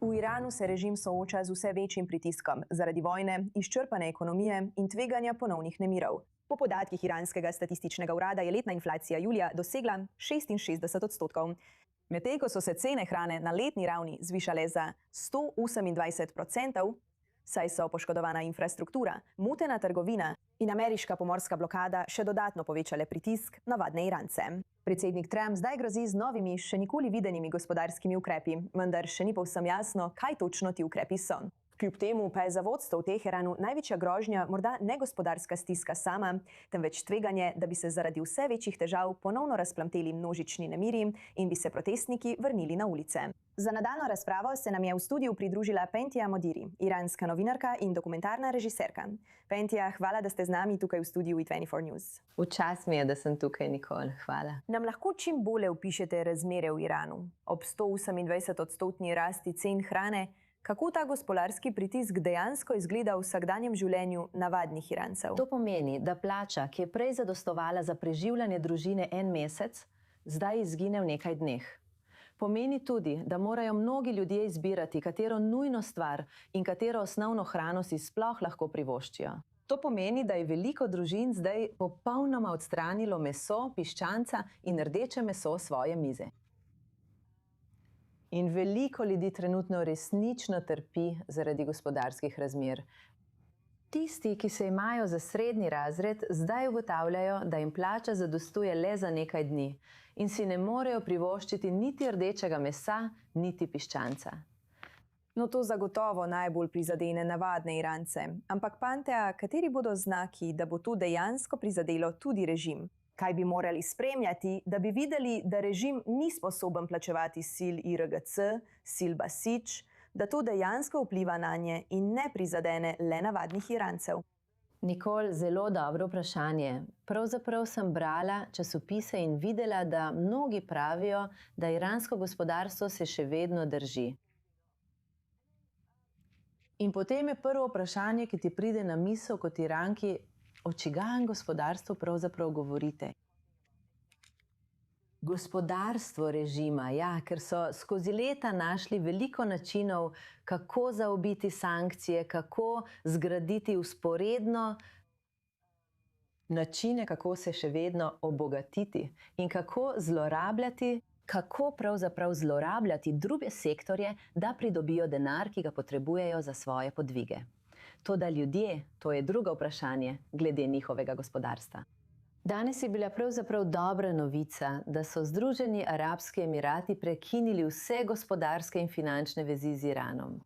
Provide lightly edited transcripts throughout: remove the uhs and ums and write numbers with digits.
V Iranu se režim sooča z vse večjim pritiskom zaradi vojne, izčrpane ekonomije in tveganja ponovnih nemirov. Po podatkih iranskega statističnega urada je letna inflacija julija dosegla 66%. Medtem ko so se cene hrane na letni ravni zvišale za 128%, saj so poškodovana infrastruktura, motena trgovina in ameriška pomorska blokada še dodatno povečale pritisk na navadne Irance. Predsednik Trump zdaj grozi z novimi, še nikoli videnimi gospodarskimi ukrepi, vendar še ni povsem jasno, kaj točno ti ukrepi so. Kljub temu pa je za vodstvo v Teheranu največja grožnja morda ne gospodarska stiska sama, temveč tveganje, da bi se zaradi vse večjih težav ponovno razplamteli množični nemiri in bi se protestniki vrnili na ulice. Za nadaljnjo razpravo se nam je v studiu pridružila Pentia Modiri, iranska novinarka in dokumentarna režiserka. Pentia, hvala, da ste z nami tukaj v studiu E24 News. V čast mi je, da sem tukaj, Nikol. Hvala. Nam lahko čim bolje opišete razmere v Iranu? Ob 128% rasti cen hrane, kako ta gospodarski pritisk dejansko izgleda v vsakdanjem življenju navadnih Irancev? To pomeni, da plača, ki je prej zadostovala za preživljanje družine en mesec, zdaj izgine v nekaj dneh. Pomeni tudi, da morajo mnogi ljudje izbirati, katero nujno stvar in katero osnovno hrano si sploh lahko privoščijo. To pomeni, da je veliko družin zdaj popolnoma odstranilo meso, piščanca in rdeče meso svoje mize. In veliko ljudi trenutno resnično trpi zaradi gospodarskih razmer. Tisti, ki se imajo za srednji razred, zdaj ugotavljajo, da jim plača zadostuje le za nekaj dni in si ne morejo privoščiti niti rdečega mesa, niti piščanca. No, to zagotovo najbolj prizadene navadne Irance. Ampak, Pentia, kateri bodo znaki, da bo to dejansko prizadelo tudi režim? Kaj bi morali spremljati, da bi videli, da režim ni sposoben plačevati sil IRGC, sil Basić, da to dejansko vpliva nanje in ne prizadene le navadnih Irancev? Nikol, zelo dobro vprašanje. Pravzaprav sem brala časopise in videla, da mnogi pravijo, da iransko gospodarstvo se še vedno drži. In potem je prvo vprašanje, ki ti pride na misel kot Iranki, o čigajem gospodarstvu pravzaprav govorite? Gospodarstvo režima, ja, ker so skozi leta našli veliko načinov, kako zaobiti sankcije, kako zgraditi vzporedno načine, kako se še vedno obogatiti in kako pravzaprav zlorabljati druge sektorje, da pridobijo denar, ki ga potrebujejo za svoje podvige. Toda ljudje, to je drugo vprašanje glede njihovega gospodarstva. Danes je bila pravzaprav dobra novica, da so Združeni arabski emirati prekinili vse gospodarske in finančne vezi z Iranom.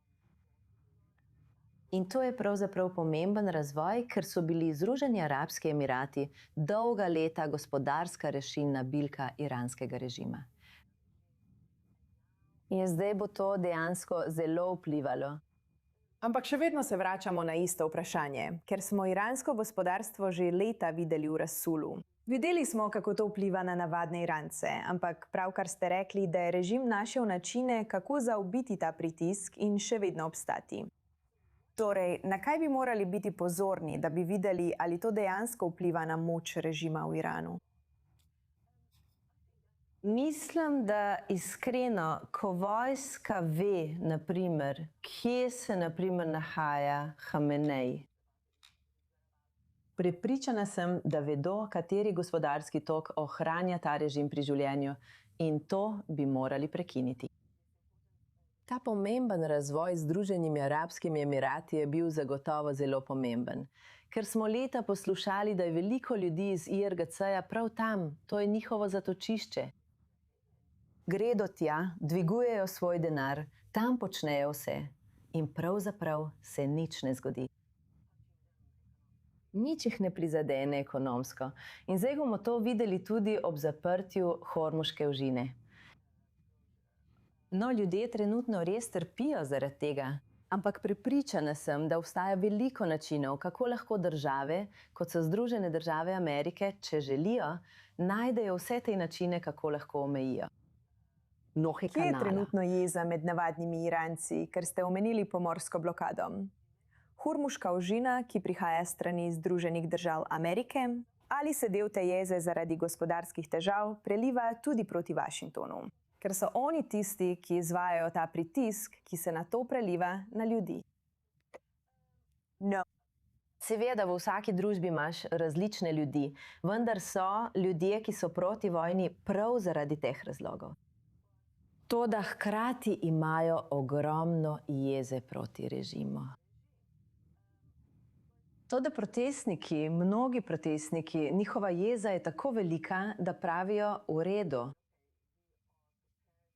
In to je pravzaprav pomemben razvoj, ker so bili Združeni arabski emirati dolga leta gospodarska rešilna bilka iranskega režima. In zdaj bo to dejansko zelo vplivalo. Ampak še vedno se vračamo na isto vprašanje, ker smo iransko gospodarstvo že leta videli v razsulu. Videli smo, kako to vpliva na navadne Irance, ampak pravkar ste rekli, da je režim našel načine, kako zaobiti ta pritisk in še vedno obstati. Torej, na kaj bi morali biti pozorni, da bi videli, ali to dejansko vpliva na moč režima v Iranu? Mislim, da iskreno, ko vojska ve, naprimer, kje se nahaja Hamenej. Prepričana sem, da vedo, kateri gospodarski tok ohranja ta režim pri življenju in to bi morali prekiniti. Ta pomemben razvoj z Združenimi arabskimi emirati je bil zagotovo zelo pomemben, ker smo leta poslušali, da je veliko ljudi iz IRGC-ja prav tam, to je njihovo zatočišče. Gredo tja, dvigujejo svoj denar, tam počnejo vse in pravzaprav se nič ne zgodi. Nič jih ne prizadene ekonomsko in zdaj bomo to videli tudi ob zaprtju Hormuške ožine. No, ljudje trenutno res trpijo zaradi tega, ampak prepričana sem, da obstaja veliko načinov, kako lahko države, kot so Združene države Amerike, če želijo, najdejo vse te načine, kako lahko omejijo. Kje je trenutno jeza med navadnimi Iranci, ker ste omenili pomorsko blokado? Hormuška ožina, ki prihaja s strani Združenih držav Amerike, ali se del te jeze zaradi gospodarskih težav preliva tudi proti Washingtonu? ker so oni tisti, ki izvajajo ta pritisk, ki se na to preliva na ljudi. No. Seveda, v vsaki družbi imaš različne ljudi, vendar so ljudje, ki so proti vojni, prav zaradi teh razlogov. Toda hkrati imajo ogromno jeze proti režimu. Toda protestniki, mnogi protestniki, njihova jeza je tako velika, da pravijo v redu.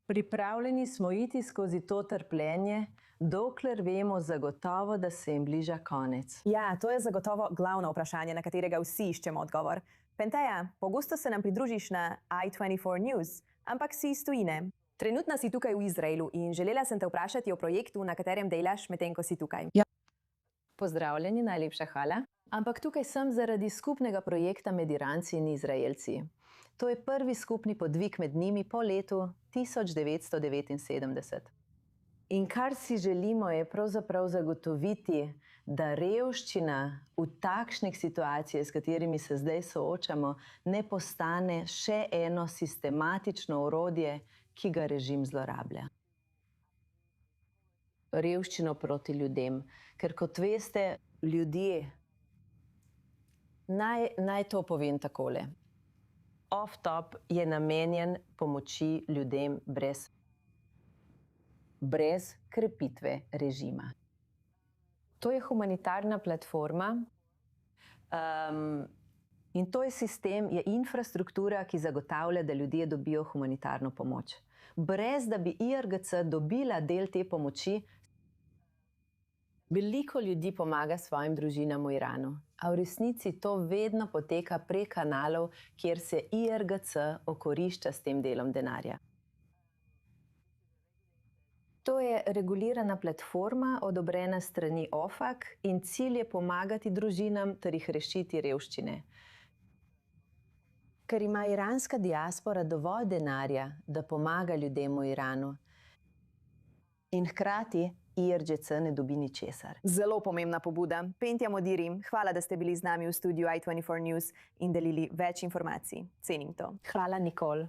Pripravljeni smo iti skozi to trpljenje, dokler vemo zagotovo, da se jim bliža konec. Ja, to je zagotovo glavno vprašanje, na katerega vsi iščemo odgovor. Penteja, pogosto se nam pridružiš na i24 News, ampak si iz tujine. Trenutno si tukaj v Izraelu in želela sem te vprašati o projektu, na katerem delaš, medtem ko si tukaj. Ja. Pozdravljeni, najlepša hvala. Ampak tukaj sem zaradi skupnega projekta med Iranci in Izraelci. To je prvi skupni podvig med njimi po letu 1979. In kar si želimo je pravzaprav zagotoviti, da revščina v takšnih situacijah, s katerimi se zdaj soočamo, ne postane še eno sistematično orodje, ki ga režim zlorablja. Revščino proti ljudem, ker kot veste, ljudje, naj to povem takole. Off-top je namenjen pomoči ljudem brez krepitve režima. To je humanitarna platforma in to je sistem, je infrastruktura, ki zagotavlja, da ljudje dobijo humanitarno pomoč. Brez da bi IRGC dobila del te pomoči, veliko ljudi pomaga svojim družinam v Iranu, a v resnici to vedno poteka prek kanalov, kjer se IRGC okorišča s tem delom denarja. To je regulirana platforma, odobrena strani OFAC in cilj je pomagati družinam ter jih rešiti revščine. Ker ima iranska diaspora dovolj denarja, da pomaga ljudem v Iranu in hkrati IRGC ne dobi ničesar. Zelo pomembna pobuda. Pentja Modiri, hvala, da ste bili z nami v studiu i24 News in delili več informacij. Cenim to. Hvala, Nikol.